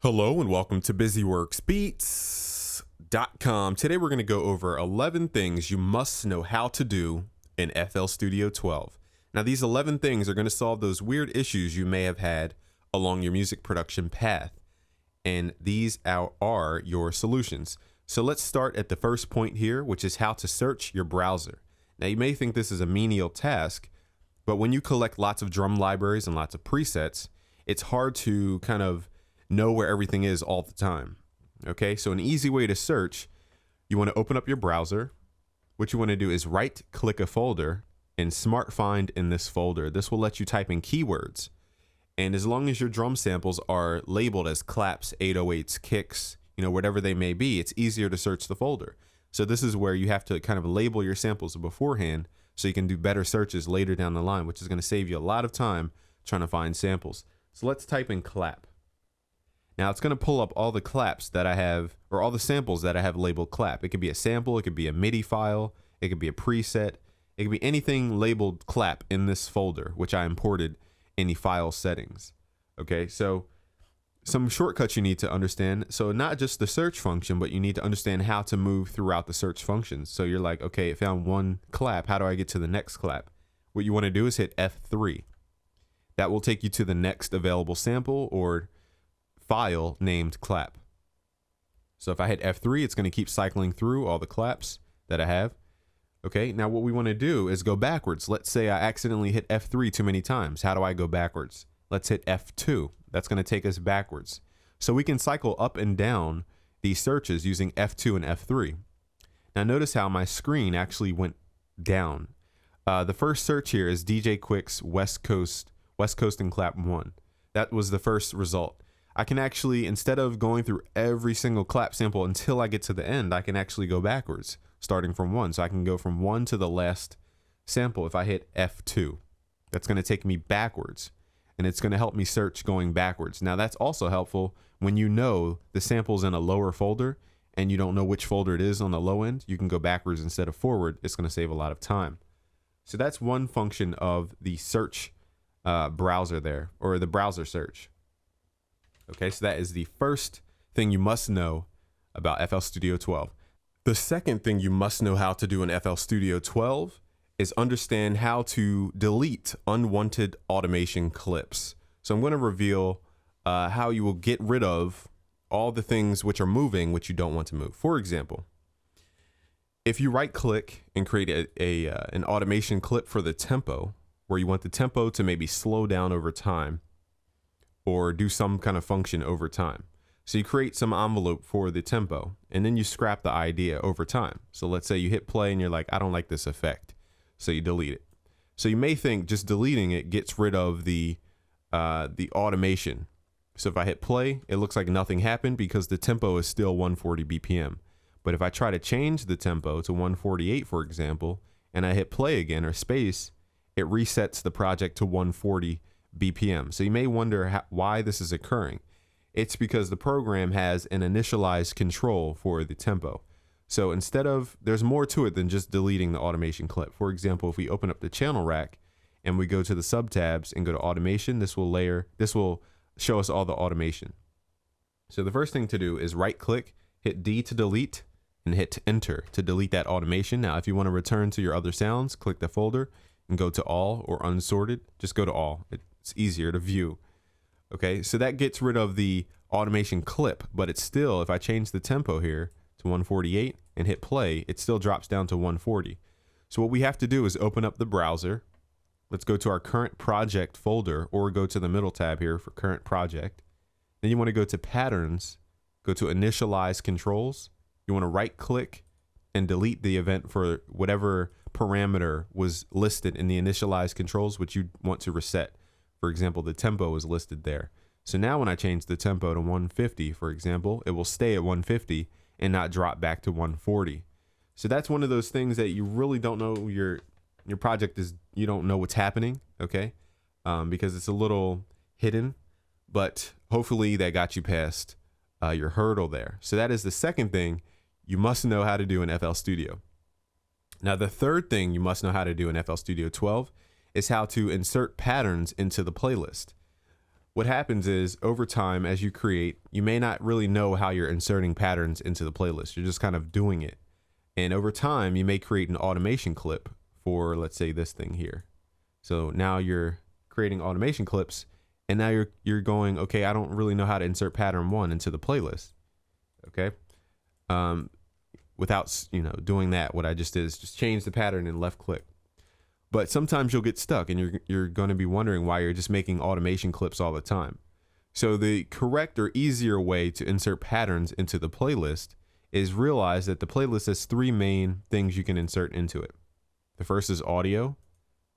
Hello and welcome to BusyWorksBeats.com. Today we're going to go over 11 things you must know how to do in FL Studio 12. Now these 11 things are going to solve those weird issues you may have had along your music production path. And these are your solutions. So let's start at the first point here, which is how to search your browser. Now you may think this is a menial task, but when you collect lots of drum libraries and lots of presets, it's hard to kind of know where everything is all the time. Okay, so an easy way to search, you want to open up your browser. What you want to do is right click a folder and smart find in this folder. This will let you type in keywords. And as long as your drum samples are labeled as claps, 808s, kicks, whatever they may be, it's easier to search the folder. So this is where you have to kind of label your samples beforehand so you can do better searches later down the line, which is going to save you a lot of time trying to find samples. So let's type in clap. Now it's going to pull up all the claps that I have, or all the samples that I have labeled clap. It could be a sample, it could be a MIDI file, it could be a preset, it could be anything labeled clap in this folder, which I imported in the file settings. Okay, so some shortcuts you need to understand. So not just the search function, but you need to understand how to move throughout the search functions. So you're like, okay, it found one clap. How do I get to the next clap? What you want to do is hit F3. That will take you to the next available sample or file named clap. So if I hit F3, it's going to keep cycling through all the claps that I have. Okay, now what we want to do is go backwards. Let's say I accidentally hit F3 too many times. How do I go backwards? Let's hit F2. That's going to take us backwards. So we can cycle up and down these searches using F2 and F3. Now notice how my screen actually went down. The first search here is DJ Quick's West Coast and Clap 1. That was the first result. I can actually, instead of going through every single clap sample until I get to the end, I can actually go backwards, starting from 1. So I can go from 1 to the last sample if I hit F2. That's going to take me backwards, and it's going to help me search going backwards. Now that's also helpful when you know the sample's in a lower folder and you don't know which folder it is on the low end. You can go backwards instead of forward. It's going to save a lot of time. So that's one function of the search browser there, or the browser search. Okay, so that is the first thing you must know about FL Studio 12. The second thing you must know how to do in FL Studio 12 is understand how to delete unwanted automation clips. So I'm going to reveal how you will get rid of all the things which are moving, which you don't want to move. For example, if you right click and create an automation clip for the tempo, where you want the tempo to maybe slow down over time, or do some kind of function over time. So you create some envelope for the tempo, and then you scrap the idea over time. So let's say you hit play and you're like, I don't like this effect. So you delete it. So you may think just deleting it gets rid of the automation. So if I hit play, it looks like nothing happened because the tempo is still 140 BPM. But if I try to change the tempo to 148, for example, and I hit play again or space, it resets the project to 140 BPM. So you may wonder why this is occurring. It's because the program has an initialized control for the tempo. So there's more to it than just deleting the automation clip. For example, if we open up the channel rack and we go to the sub tabs and go to automation, this will show us all the automation. So the first thing to do is right click, hit D to delete, and hit enter to delete that automation. Now, if you want to return to your other sounds, click the folder and go to all or unsorted. Just go to all. It's easier to view. Okay, so that gets rid of the automation clip, but it's still, if I change the tempo here to 148 and hit play, it still drops down to 140. So what we have to do is open up the browser. Let's go to our current project folder, or go to the middle tab here for current project. Then you want to go to patterns, go to initialize controls. You want to right click and delete the event for whatever parameter was listed in the initialize controls, which you want to reset. For example, the tempo is listed there. So now when I change the tempo to 150, for example, it will stay at 150 and not drop back to 140. So that's one of those things that you really don't know your project is, you don't know what's happening, okay? Because it's a little hidden, but hopefully that got you past your hurdle there. So that is the second thing you must know how to do in FL Studio. Now, the third thing you must know how to do in FL Studio 12 is how to insert patterns into the playlist. what happens is over time, as you create, you may not really know how you're inserting patterns into the playlist. You're just kind of doing it. And over time, you may create an automation clip for, let's say, this thing here. So now you're creating automation clips, and now you're going, okay, I don't really know how to insert pattern 1 into the playlist. Okay. Without, doing that, what I just did is just change the pattern and left click. But sometimes you'll get stuck and you're going to be wondering why you're just making automation clips all the time. So the correct or easier way to insert patterns into the playlist is realize that the playlist has 3 main things you can insert into it. The first is audio,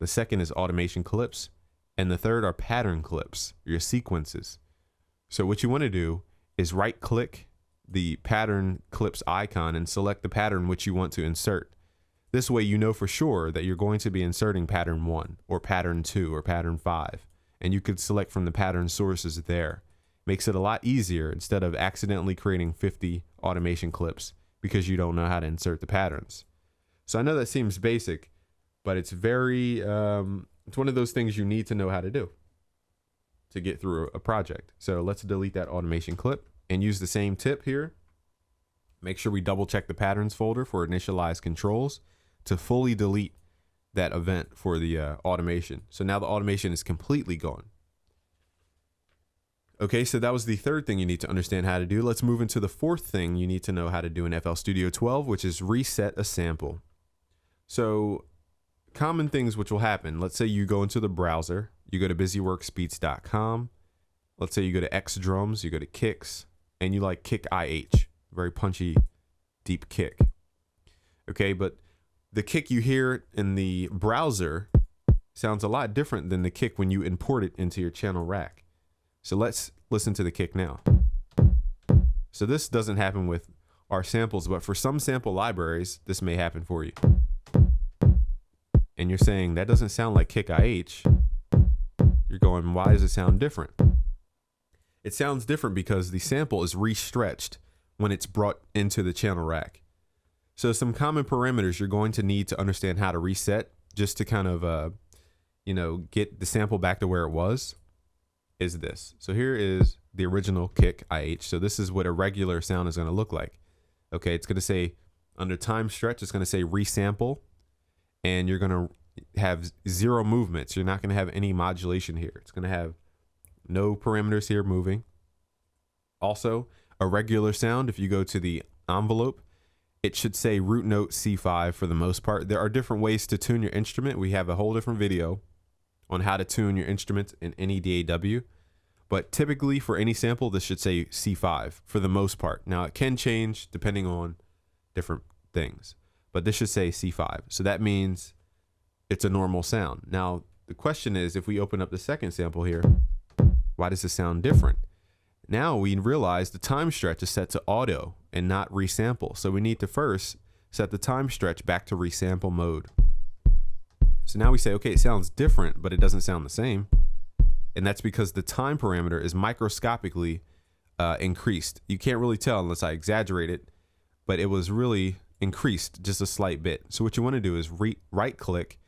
the second is automation clips, and the third are pattern clips, your sequences. So what you want to do is right click the pattern clips icon and select the pattern which you want to insert. This way you know for sure that you're going to be inserting pattern 1 or pattern 2 or pattern 5, and you could select from the pattern sources there. Makes it a lot easier instead of accidentally creating 50 automation clips because you don't know how to insert the patterns. So I know that seems basic, but it's very, it's one of those things you need to know how to do to get through a project. So let's delete that automation clip and use the same tip here. Make sure we double check the patterns folder for initialize controls to fully delete that event for the automation. So now the automation is completely gone. Okay, so that was the third thing you need to understand how to do. Let's move into the fourth thing you need to know how to do in FL Studio 12, which is reset a sample. So common things which will happen. Let's say you go into the browser, you go to busyworksbeats.com. Let's say you go to X drums, you go to kicks, and you like kick IH, very punchy, deep kick. Okay, but the kick you hear in the browser sounds a lot different than the kick when you import it into your channel rack. So let's listen to the kick now. So this doesn't happen with our samples, but for some sample libraries, this may happen for you. And you're saying, that doesn't sound like kick IH. You're going, why does it sound different? It sounds different because the sample is re-stretched when it's brought into the channel rack. So some common parameters you're going to need to understand how to reset just to kind of, get the sample back to where it was is this. So here is the original kick IH. So this is what a regular sound is going to look like. Okay, it's going to say under time stretch, it's going to say resample, and you're going to have 0 movements. You're not going to have any modulation here. It's going to have no parameters here moving. Also, a regular sound, if you go to the envelope, it should say root note C5 for the most part. There are different ways to tune your instrument. We have a whole different video on how to tune your instrument in any DAW. But typically for any sample, this should say C5 for the most part. Now it can change depending on different things, but this should say C5. So that means it's a normal sound. Now the question is, if we open up the second sample here, why does it sound different? Now we realize the time stretch is set to auto and not resample. So we need to first set the time stretch back to resample mode. So now we say, okay, it sounds different, but it doesn't sound the same. And that's because the time parameter is microscopically increased. You can't really tell unless I exaggerate it, but it was really increased just a slight bit. So what you want to do is right click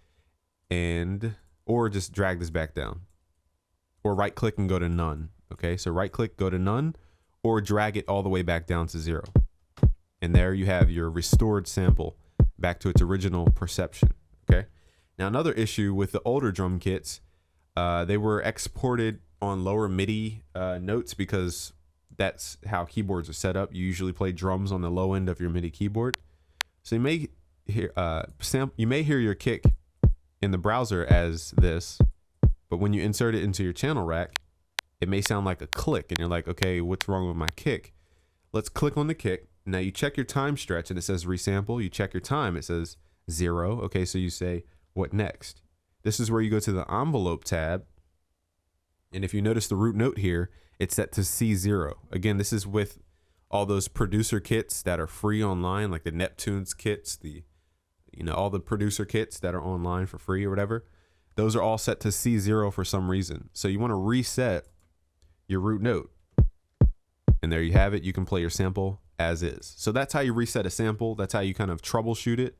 or just drag this back down, or right click and go to none. Okay, so right click, go to none, or drag it all the way back down to 0. And there you have your restored sample back to its original perception. Okay, now another issue with the older drum kits, they were exported on lower MIDI notes because that's how keyboards are set up. You usually play drums on the low end of your MIDI keyboard. So you may hear your kick in the browser as this, but when you insert it into your channel rack, it may sound like a click, and you're like, okay, what's wrong with my kick? Let's click on the kick. Now you check your time stretch and it says resample. You check your time, it says 0. Okay, so you say, what next? This is where you go to the envelope tab. And if you notice the root note here, it's set to C0. Again, this is with all those producer kits that are free online, like the Neptunes kits, all the producer kits that are online for free or whatever. Those are all set to C0 for some reason. So you want to reset your root note. And there you have it. You can play your sample as is. So that's how you reset a sample. That's how you kind of troubleshoot it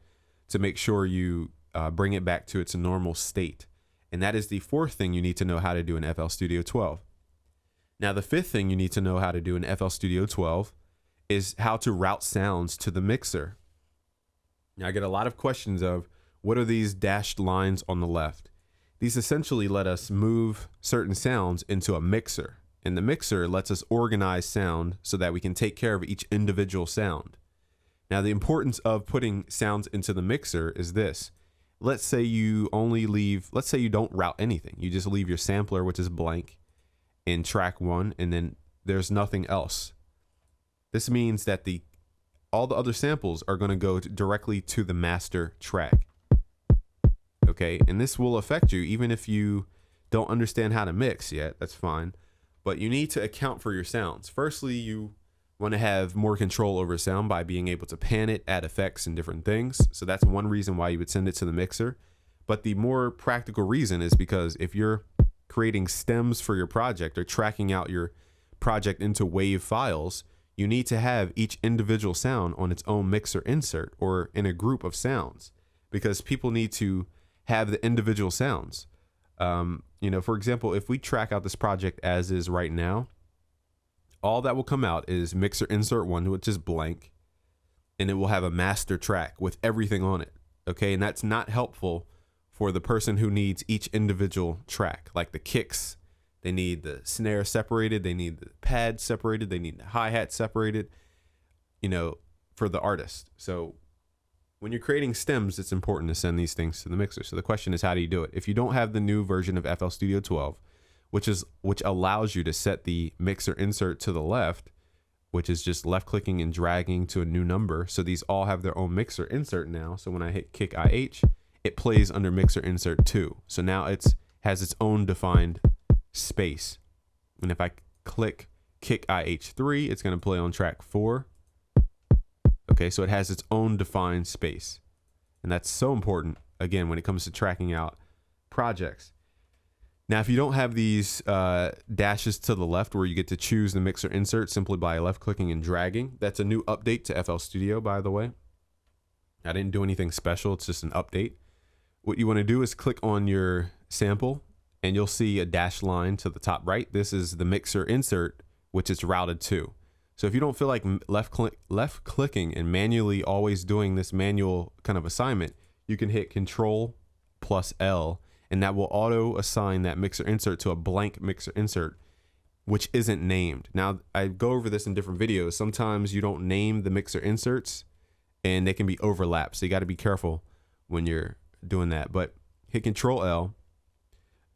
to make sure you bring it back to its normal state. And that is the fourth thing you need to know how to do in FL Studio 12. Now, the fifth thing you need to know how to do in FL Studio 12 is how to route sounds to the mixer. Now, I get a lot of questions of what are these dashed lines on the left? These essentially let us move certain sounds into a mixer, and the mixer lets us organize sound so that we can take care of each individual sound. Now, the importance of putting sounds into the mixer is this. Let's say you don't route anything. You just leave your sampler, which is blank, in track 1, and then there's nothing else. This means that all the other samples are going to go directly to the master track. Okay, and this will affect you even if you don't understand how to mix yet. That's fine, but you need to account for your sounds. Firstly, you want to have more control over sound by being able to pan it, add effects and different things. So that's one reason why you would send it to the mixer. But the more practical reason is because if you're creating stems for your project or tracking out your project into WAV files, you need to have each individual sound on its own mixer insert or in a group of sounds, because people need to have the individual sounds. For example, if we track out this project as is right now, all that will come out is mixer insert 1, which is blank, and it will have a master track with everything on it. Okay, and that's not helpful for the person who needs each individual track, like the kicks. They need the snare separated, they need the pad separated, they need the hi-hat separated, for the artist. So when you're creating stems, it's important to send these things to the mixer. So the question is, how do you do it? If you don't have the new version of FL Studio 12, which allows you to set the mixer insert to the left, which is just left clicking and dragging to a new number. So these all have their own mixer insert now. So when I hit kick IH, it plays under mixer insert 2. So now it has its own defined space. And if I click kick IH3, it's going to play on track 4. Okay, so it has its own defined space. And that's so important, again, when it comes to tracking out projects. Now, if you don't have these dashes to the left where you get to choose the mixer insert simply by left clicking and dragging, that's a new update to FL Studio, by the way. I didn't do anything special, it's just an update. What you want to do is click on your sample and you'll see a dashed line to the top right. This is the mixer insert, which it's routed to. So if you don't feel like left clicking and manually always doing this manual kind of assignment, you can hit Control plus L, and that will auto assign that mixer insert to a blank mixer insert, which isn't named. Now, I go over this in different videos. Sometimes you don't name the mixer inserts and they can be overlapped. So you got to be careful when you're doing that. But hit Control L,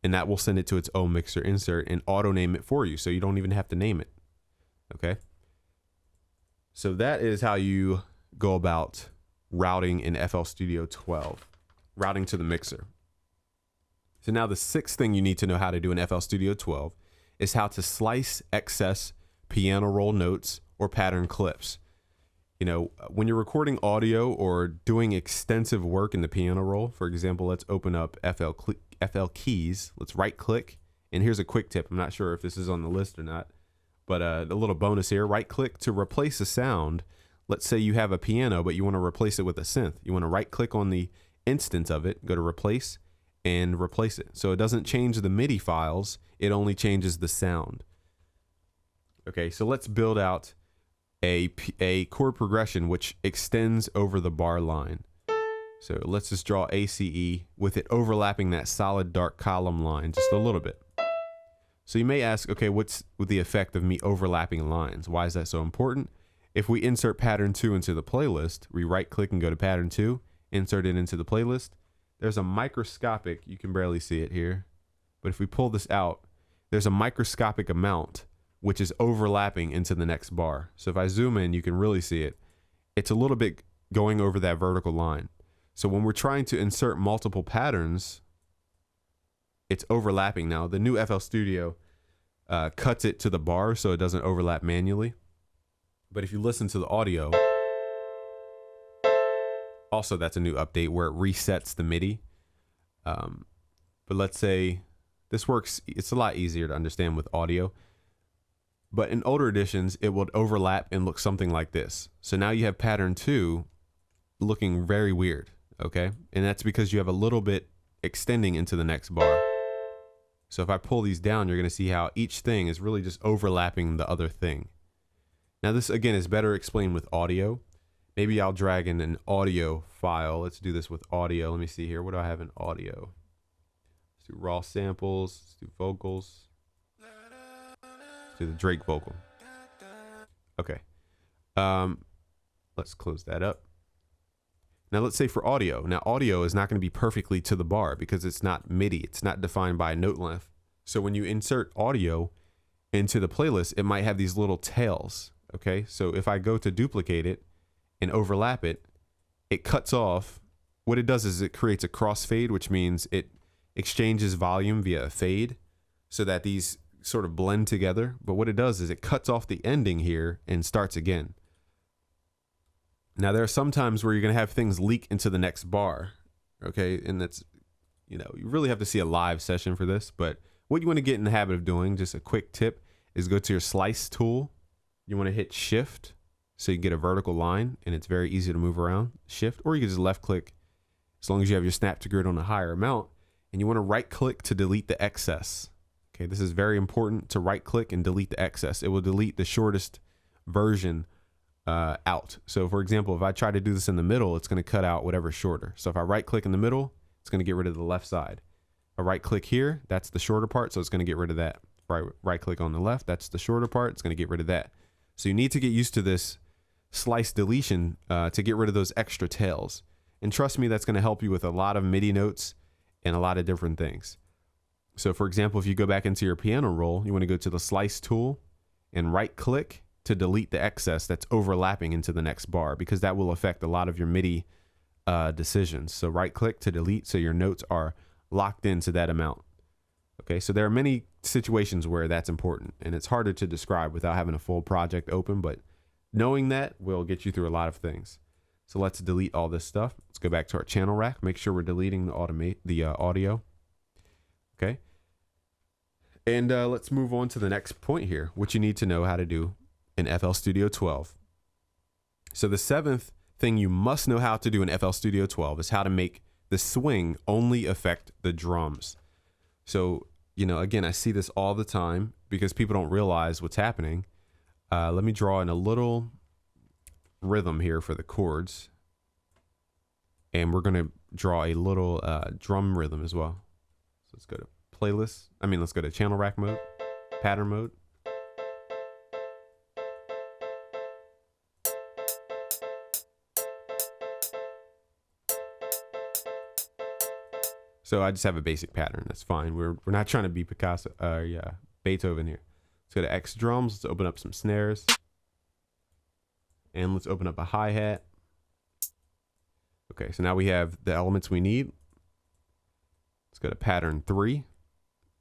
and that will send it to its own mixer insert and auto name it for you. So you don't even have to name it. Okay. So that is how you go about routing in FL Studio 12, routing to the mixer. So now the sixth thing you need to know how to do in FL Studio 12 is how to slice excess piano roll notes or pattern clips. When you're recording audio or doing extensive work in the piano roll, for example, let's open up FL Keys. Let's right click. And here's a quick tip. I'm not sure if this is on the list or not, but a little bonus here, right click to replace a sound. Let's say you have a piano, but you want to replace it with a synth. You want to right click on the instance of it, go to replace, and replace it. So it doesn't change the MIDI files, it only changes the sound. Okay, so let's build out a chord progression which extends over the bar line. So let's just draw ACE with it overlapping that solid dark column line just a little bit. So you may ask, okay, what's with the effect of me overlapping lines? Why is that so important? If we insert pattern 2 into the playlist, we right click and go to pattern 2, insert it into the playlist. There's a microscopic, you can barely see it here, but if we pull this out, there's a microscopic amount which is overlapping into the next bar. So if I zoom in, you can really see it. It's a little bit going over that vertical line. So when we're trying to insert multiple patterns, it's overlapping now. The new FL Studio cuts it to the bar so it doesn't overlap manually. But if you listen to the audio, also that's a new update where it resets the MIDI. But let's say this works, it's a lot easier to understand with audio. But in older editions, it would overlap and look something like this. So now you have pattern 2 looking very weird, okay? And that's because you have a little bit extending into the next bar. So if I pull these down, you're going to see how each thing is really just overlapping the other thing. Now this again is better explained with audio. Maybe I'll drag in an audio file. Let's do this with audio. Let me see here. What do I have in audio? Let's do raw samples. Let's do vocals. Let's do the Drake vocal. Okay. Let's close that up. Now let's say for audio. Now audio is not going to be perfectly to the bar because it's not MIDI. It's not defined by note length. So when you insert audio into the playlist, it might have these little tails. Okay. So if I go to duplicate it and overlap it, it cuts off. What it does is it creates a crossfade, which means it exchanges volume via a fade so that these sort of blend together. But what it does is it cuts off the ending here and starts again. Now, there are some times where you're going to have things leak into the next bar, okay? And that's, you really have to see a live session for this. But what you want to get in the habit of doing, just a quick tip, is go to your slice tool. You want to hit shift so you get a vertical line, and it's very easy to move around. Shift, or you can just left click as long as you have your snap to grid on a higher amount. And you want to right click to delete the excess. Okay, this is very important, to right click and delete the excess. It will delete the shortest version out. So for example, if I try to do this in the middle, it's going to cut out whatever's shorter. So if I right click in the middle, it's going to get rid of the left side. If I right click here, that's the shorter part, so it's going to get rid of that. If I right click on the left, that's the shorter part, it's going to get rid of that. So you need to get used to this slice deletion to get rid of those extra tails. And trust me, that's going to help you with a lot of MIDI notes and a lot of different things. So for example, if you go back into your piano roll, you want to go to the slice tool and right click to delete the excess that's overlapping into the next bar, because that will affect a lot of your MIDI decisions. So right click to delete so your notes are locked into that amount. Okay, so there are many situations where that's important, and it's harder to describe without having a full project open, but knowing that will get you through a lot of things. So let's delete all this stuff. Let's go back to our channel rack. Make sure we're deleting the audio. Okay. And let's move on to the next point here, what you need to know how to do in FL Studio 12. So the seventh thing you must know how to do in FL Studio 12 is how to make the swing only affect the drums. So, again, I see this all the time because people don't realize what's happening. Let me draw in a little rhythm here for the chords. And we're going to draw a little drum rhythm as well. So let's go to playlist. Let's go to channel rack mode, pattern mode. So I just have a basic pattern. That's fine. We're not trying to be Picasso, Beethoven here. Let's go to X drums. Let's open up some snares. And let's open up a hi-hat. Okay, so now we have the elements we need. Let's go to pattern 3.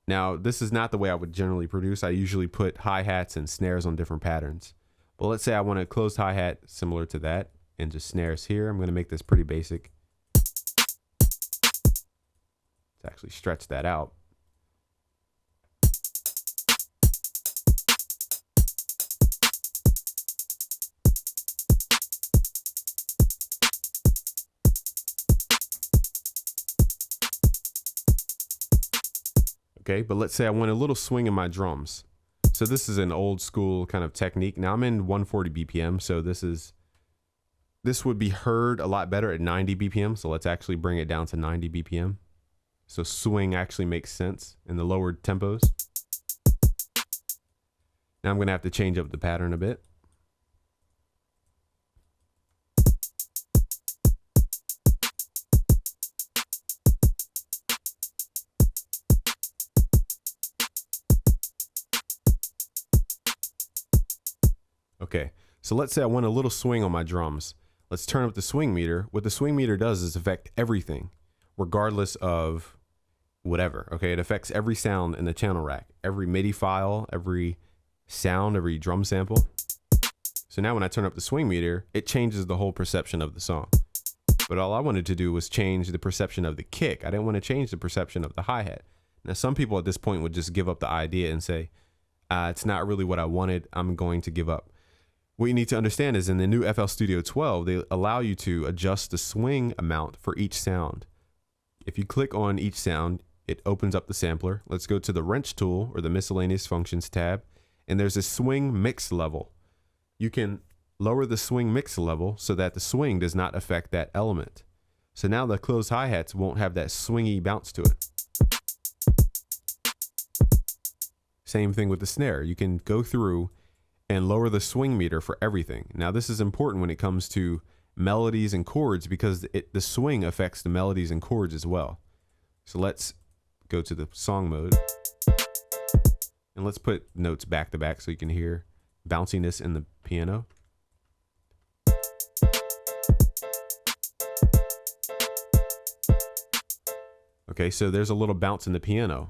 Now, this is not the way I would generally produce. I usually put hi-hats and snares on different patterns. But let's say I want a closed hi-hat similar to that and just snares here. I'm going to make this pretty basic. Let's actually stretch that out. Okay, but let's say I want a little swing in my drums. So this is an old school kind of technique. Now I'm in 140 BPM, so this would be heard a lot better at 90 BPM. So let's actually bring it down to 90 BPM. So swing actually makes sense in the lower tempos. Now I'm going to have to change up the pattern a bit. Okay, so let's say I want a little swing on my drums. Let's turn up the swing meter. What the swing meter does is affect everything, regardless of whatever. Okay, it affects every sound in the channel rack, every MIDI file, every sound, every drum sample. So now when I turn up the swing meter, it changes the whole perception of the song. But all I wanted to do was change the perception of the kick. I didn't want to change the perception of the hi-hat. Now, some people at this point would just give up the idea and say, it's not really what I wanted. I'm going to give up. What you need to understand is in the new FL Studio 12, they allow you to adjust the swing amount for each sound. If you click on each sound, it opens up the sampler. Let's go to the wrench tool or the miscellaneous functions tab, and there's a swing mix level. You can lower the swing mix level so that the swing does not affect that element. So now the closed hi-hats won't have that swingy bounce to it. Same thing with the snare. You can go through and lower the swing meter for everything. Now this is important when it comes to melodies and chords because the swing affects the melodies and chords as well. So let's go to the song mode and let's put notes back to back so you can hear bounciness in the piano. Okay, so there's a little bounce in the piano.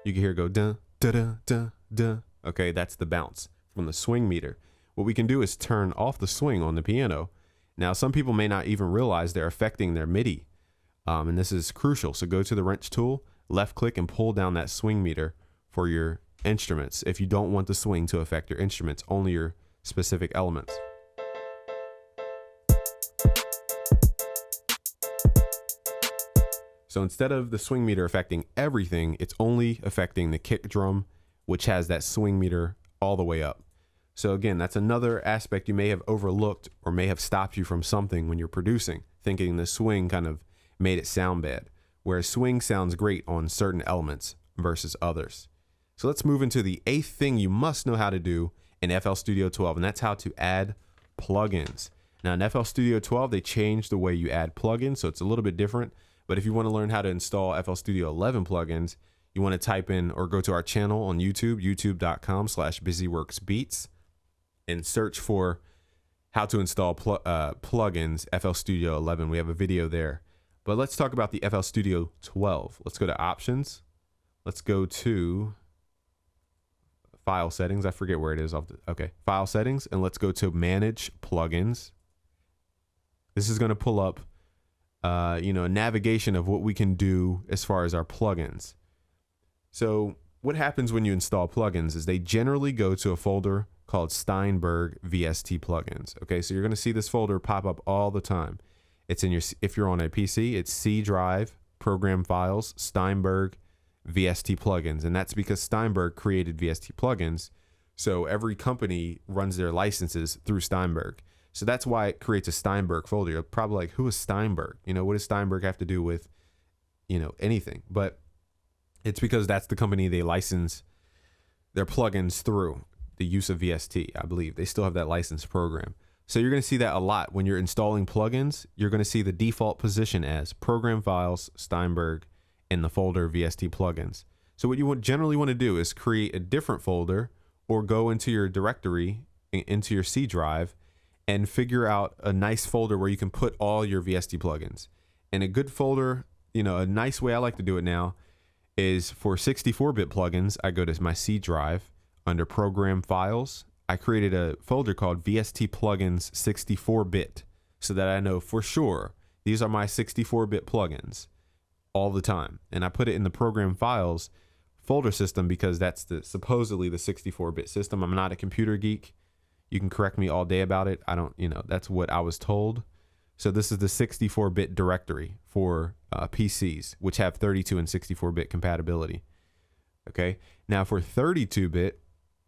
You can hear it go dun, da, da, da, da. Okay, that's the bounce from the swing meter. What we can do is turn off the swing on the piano. Now, some people may not even realize they're affecting their MIDI, and this is crucial. So go to the wrench tool, left click, and pull down that swing meter for your instruments. If you don't want the swing to affect your instruments, only your specific elements. So instead of the swing meter affecting everything, it's only affecting the kick drum, which has that swing meter all the way up. So again, that's another aspect you may have overlooked or may have stopped you from something when you're producing, thinking the swing kind of made it sound bad, whereas swing sounds great on certain elements versus others. So let's move into the 8th thing you must know how to do in FL Studio 12, and that's how to add plugins. Now in FL Studio 12, they changed the way you add plugins, so it's a little bit different. But if you want to learn how to install FL Studio 11 plugins, you want to type in or go to our channel on YouTube, youtube.com/busyworksbeats, and search for how to install plugins, FL Studio 11. We have a video there. But let's talk about the FL Studio 12. Let's go to options. Let's go to file settings. I forget where it is. Okay, file settings, and let's go to manage plugins. This is going to pull up a navigation of what we can do as far as our plugins. So what happens when you install plugins is they generally go to a folder called Steinberg VST plugins. Okay, so you're going to see this folder pop up all the time. It's in if you're on a PC, it's C drive, program files, Steinberg VST plugins. And that's because Steinberg created VST plugins. So every company runs their licenses through Steinberg. So that's why it creates a Steinberg folder. You're probably like, who is Steinberg? What does Steinberg have to do with, anything? But it's because that's the company they license their plugins through, the use of VST, I believe. They still have that license program. So you're going to see that a lot when you're installing plugins. You're going to see the default position as program files, Steinberg, in the folder VST plugins. So what you generally want to do is create a different folder or go into your directory, into your C drive, and figure out a nice folder where you can put all your VST plugins. And a good folder, a nice way I like to do it now is for 64-bit plugins, I go to my C drive under program files. I created a folder called VST plugins 64-bit so that I know for sure these are my 64-bit plugins all the time. And I put it in the program files folder system because that's supposedly the 64-bit system. I'm not a computer geek. You can correct me all day about it. I don't, that's what I was told. So this is the 64-bit directory for PCs, which have 32 and 64-bit compatibility. Okay. Now for 32-bit,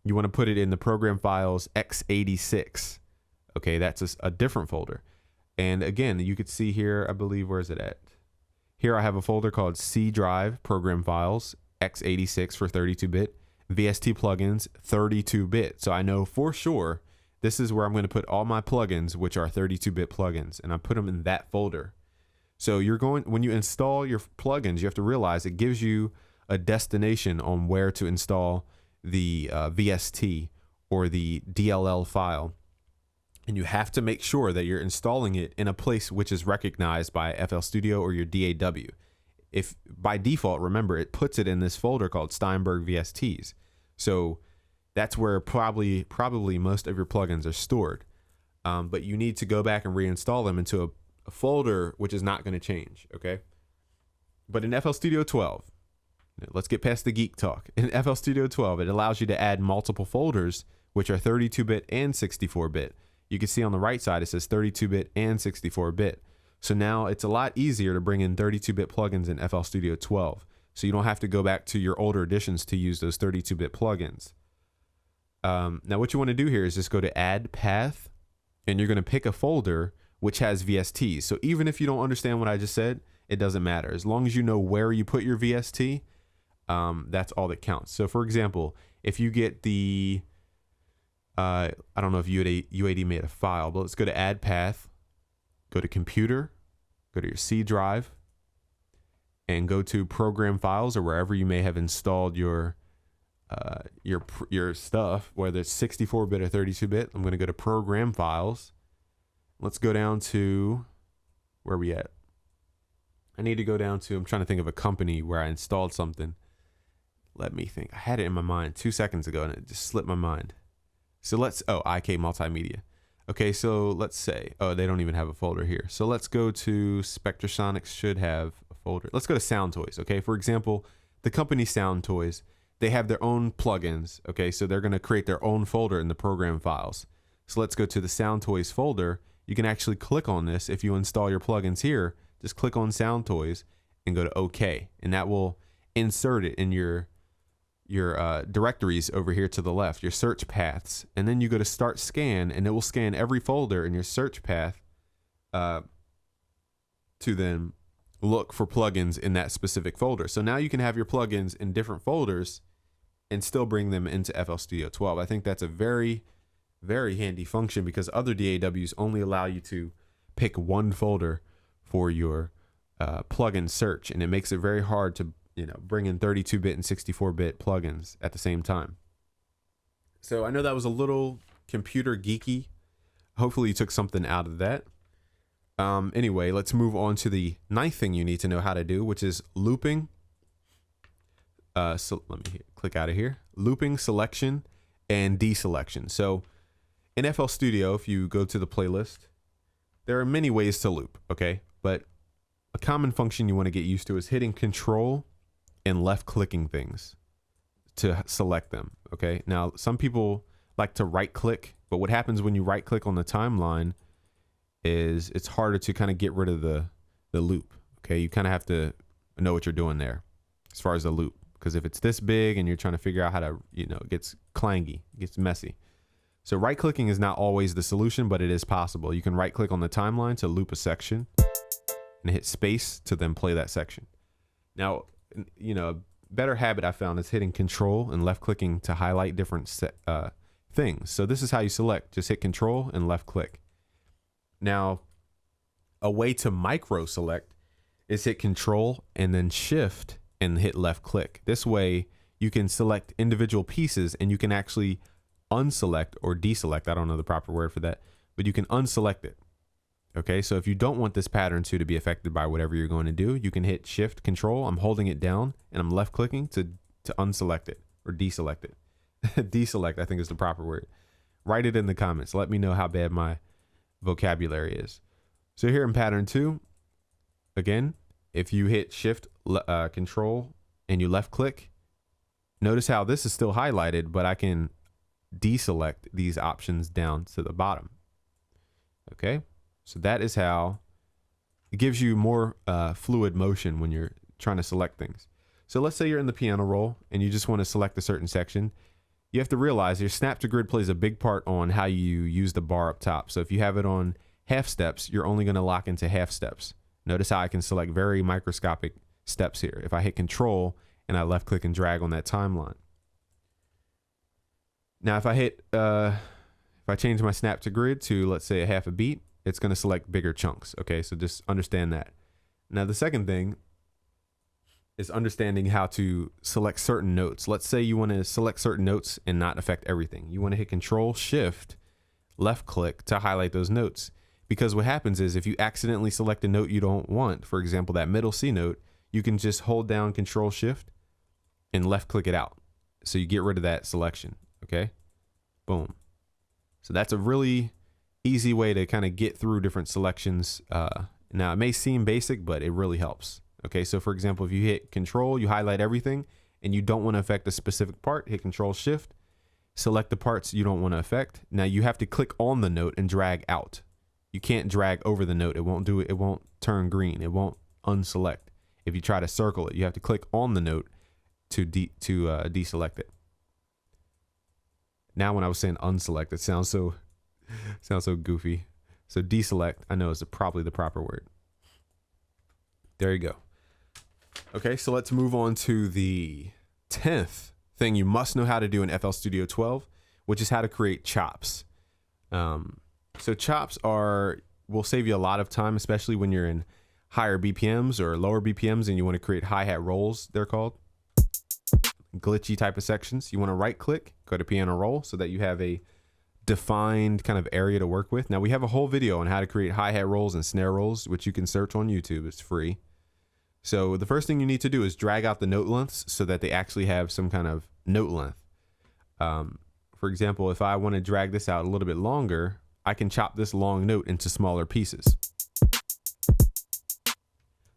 you want to put it in the program files x86. Okay. That's a different folder. And again, you could see here, I believe, where is it at? Here I have a folder called C drive program files x86 for 32-bit, VST plugins 32-bit. So I know for sure this is where I'm going to put all my plugins, which are 32-bit plugins, and I put them in that folder. So when you install your plugins, you have to realize it gives you a destination on where to install the VST or the DLL file. And you have to make sure that you're installing it in a place which is recognized by FL Studio or your DAW. If by default, remember, it puts it in this folder called Steinberg VSTs. So that's where probably most of your plugins are stored. But you need to go back and reinstall them into a folder which is not going to change, okay? But in FL Studio 12, let's get past the geek talk. In FL Studio 12, it allows you to add multiple folders, which are 32-bit and 64-bit. You can see on the right side, it says 32-bit and 64-bit. So now it's a lot easier to bring in 32-bit plugins in FL Studio 12. So you don't have to go back to your older editions to use those 32-bit plugins. Now what you want to do here is just go to Add Path, and you're going to pick a folder which has VSTs. So even if you don't understand what I just said, it doesn't matter. As long as you know where you put your VST, that's all that counts. So for example, if you get the, I don't know if UAD made a file, but let's go to Add Path, go to Computer, go to your C drive, and go to Program Files, or wherever you may have installed your stuff, whether it's 64-bit or 32-bit. I'm going to go to Program Files. Let's go down to, where are we at? I need to go down to, I'm trying to think of a company where I installed something. Let me think. I had it in my mind 2 seconds ago and it just slipped my mind. So IK Multimedia. Okay, so let's say, they don't even have a folder here. So let's go to Spectrasonics, should have a folder. Let's go to Sound Toys. Okay, for example, the company Sound Toys, they have their own plugins. Okay, so they're going to create their own folder in the Program Files. So let's go to the Sound Toys folder. You can actually click on this. If you install your plugins here, just click on Sound Toys and go to OK, and that will insert it in your directories over here to the left, your search paths. And then you go to Start Scan, and it will scan every folder in your search path to then look for plugins in that specific folder. So now you can have your plugins in different folders and still bring them into FL Studio 12. I think that's a very, very handy function, because other DAWs only allow you to pick one folder for your plugin search, and it makes it very hard to bring in 32-bit and 64-bit plugins at the same time. So I know that was a little computer geeky. Hopefully you took something out of that. Anyway, let's move on to the ninth thing you need to know how to do, which is looping. So let me click out of here. Looping, selection, and deselection. So in FL Studio, if you go to the playlist, there are many ways to loop, okay? But a common function you want to get used to is hitting Control and left clicking things to select them. Okay. Now, some people like to right click, but what happens when you right click on the timeline is it's harder to kind of get rid of the loop. Okay. You kind of have to know what you're doing there as far as the loop, because if it's this big and you're trying to figure out how to, it gets clangy, it gets messy. So right clicking is not always the solution, but it is possible. You can right click on the timeline to loop a section and hit space to then play that section. Now, a better habit I found is hitting Control and left clicking to highlight different things. So this is how you select. Just hit Control and left click. Now, a way to micro select is hit Control and then Shift and hit left click. This way you can select individual pieces, and you can actually unselect or deselect. I don't know the proper word for that, but you can unselect it. Okay, so if you don't want this pattern to be affected by whatever you're going to do, you can hit Shift Control. I'm holding it down and I'm left clicking to unselect it or deselect it. Deselect, I think, is the proper word. Write it in the comments. Let me know how bad my vocabulary is. So here in pattern 2, again, if you hit Shift Control and you left click, notice how this is still highlighted, but I can deselect these options down to the bottom. Okay. So that is how it gives you more fluid motion when you're trying to select things. So let's say you're in the piano roll and you just want to select a certain section. You have to realize your snap to grid plays a big part on how you use the bar up top. So if you have it on half steps, you're only going to lock into half steps. Notice how I can select very microscopic steps here. If I hit Control and I left click and drag on that timeline. Now if I change my snap to grid to, let's say, a half a beat, it's going to select bigger chunks. Okay, so just understand that. Now, the second thing is understanding how to select certain notes. Let's say you want to select certain notes and not affect everything. You want to hit Control, Shift, left click to highlight those notes. Because what happens is if you accidentally select a note you don't want, for example, that middle C note, you can just hold down Control, Shift, and left click it out. So you get rid of that selection. Okay, boom. So that's a really easy way to kind of get through different selections. Now it may seem basic, but it really helps. Okay, so for example, if you hit Control, you highlight everything and you don't want to affect a specific part, hit Control Shift, select the parts you don't want to affect. Now you have to click on the note and drag out. you can't drag over the note. It won't do it. It won't turn green. It won't unselect. If you try to circle it, you have to click on the note to deselect it. Now, when I was saying unselect, it sounds so goofy. So deselect, I know, is probably the proper word. There you go. Okay, so let's move on to the 10th thing you must know how to do in FL Studio 12, which is how to create chops. So chops will save you a lot of time, especially when you're in higher BPMs or lower BPMs and you want to create hi-hat rolls, they're called. Glitchy type of sections. You want to right click, go to piano roll so that you have a defined kind of area to work with. Now we have a whole video on how to create hi-hat rolls and snare rolls, which you can search on YouTube. It's free. So the first thing you need to do is drag out the note lengths so that they actually have some kind of note length. For example, if I want to drag this out a little bit longer, I can chop this long note into smaller pieces.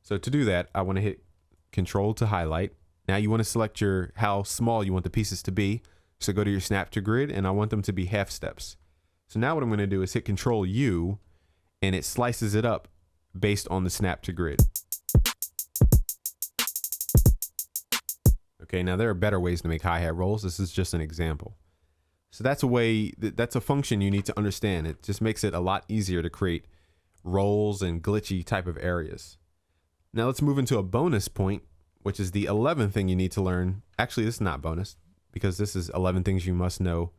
So to do that, I want to hit Control to highlight. Now you want to select how small you want the pieces to be. So go to your snap to grid, and I want them to be half steps. So now what I'm going to do is hit Control U, and it slices it up based on the snap to grid. Okay, now there are better ways to make hi-hat rolls. This is just an example. So that's a function you need to understand. It just makes it a lot easier to create rolls and glitchy type of areas. Now let's move into a bonus point, which is the 11th thing you need to learn. Actually, this is not bonus because this is 11 things you must know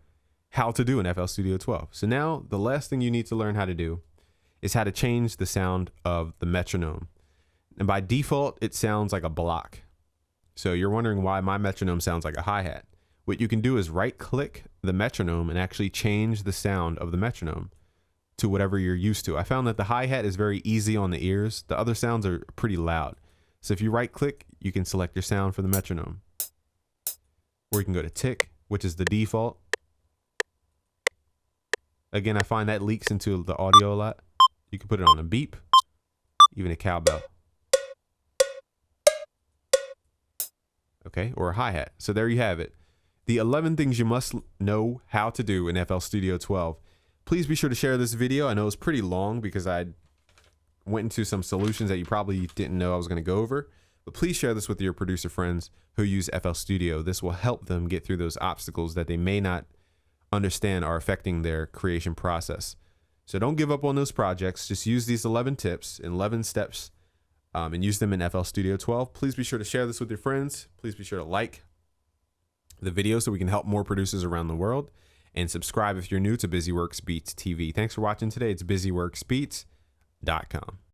how to do in FL Studio 12. So now the last thing you need to learn how to do is how to change the sound of the metronome. And by default, it sounds like a block. So you're wondering why my metronome sounds like a hi-hat. What you can do is right click the metronome and actually change the sound of the metronome to whatever you're used to. I found that the hi-hat is very easy on the ears. The other sounds are pretty loud. So if you right click, you can select your sound for the metronome. Or you can go to tick, which is the default. Again, I find that leaks into the audio a lot. You can put it on a beep, even a cowbell. Okay, or a hi-hat. So there you have it. The 11 things you must know how to do in FL Studio 12. Please be sure to share this video. I know it's pretty long because I went into some solutions that you probably didn't know I was going to go over. But please share this with your producer friends who use FL Studio. This will help them get through those obstacles that they may not understand are affecting their creation process. So don't give up on those projects. Just use these 11 tips and 11 steps and use them in FL Studio 12. Please be sure to share this with your friends. Please be sure to like the video so we can help more producers around the world. And subscribe if you're new to BusyWorks Beats TV. Thanks for watching today. It's BusyWorksBeats.com.